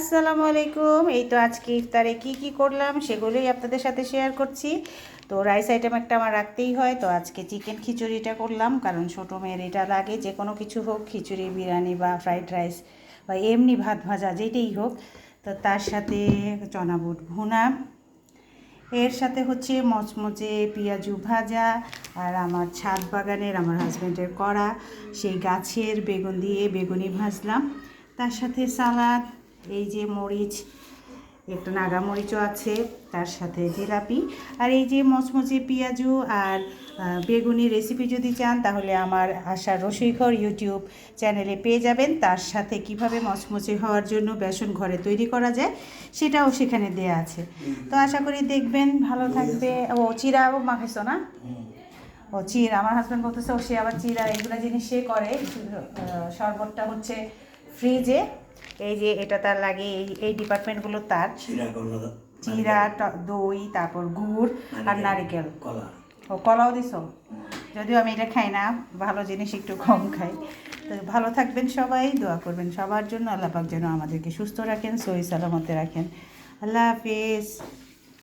আসসালামু আলাইকুম। এই তো আজকে ইফতারে কি করলাম সেগুলোই আপনাদের সাথে শেয়ার করছি। তো রাইস আইটেম একটা আমার রাখতেই হয়, তো আজকে চিকেন খিচুড়িটা করলাম, কারণ ছোটো মেয়ের এটা লাগে, যে কোনো কিছু হোক, খিচুড়ি, বিরিয়ানি বা ফ্রাইড রাইস বা এমনি ভাত ভাজা যেটাই হোক। তো তার সাথে চনা বুট ভুনা, এর সাথে হচ্ছে মচমচে পেঁয়াজু ভাজা, আর আমার ছাদ বাগানের আমার হাজব্যান্ডের করা সেই গাছের বেগুন দিয়ে বেগুনি ভাজলাম। তার সাথে সালাদ, এই যে মরিচ, একটু নাগা মরিচও আছে, তার সাথে জিলাপি। আর এই যে মচমচে পেঁয়াজু আর বেগুনি রেসিপি যদি চান তাহলে আমার আশার রসইঘর ইউটিউব চ্যানেলে পেয়ে যাবেন। তার সাথে কিভাবে মচমচে হওয়ার জন্য বেসন ঘরে তৈরি করা যায় সেটাও সেখানে দেয়া আছে। তো আশা করি দেখবেন, ভালো থাকবে। ও চিরাও মাখাইছো না? ও চিরা, আমার হাজব্যান্ড বলতেছে ও সে আবার চিরা এগুলো জিনিস সে করে। শরবতটা হচ্ছে ফ্রিজে, এই যে এটা তার লাগে, এই ডিপার্টমেন্টগুলো তার। চিরা, দই, তারপর গুড় আর নারিকেল। ও কলাও দিছো? যদিও আমি এটা খাই না, ভালো জিনিস একটু কম খাই। তো ভালো থাকবেন সবাই, দোয়া করবেন সবার জন্য, আল্লাহ পাক যেন আমাদেরকে সুস্থ রাখেন, সহি সালামতে রাখেন। আল্লাহ হাফিজ।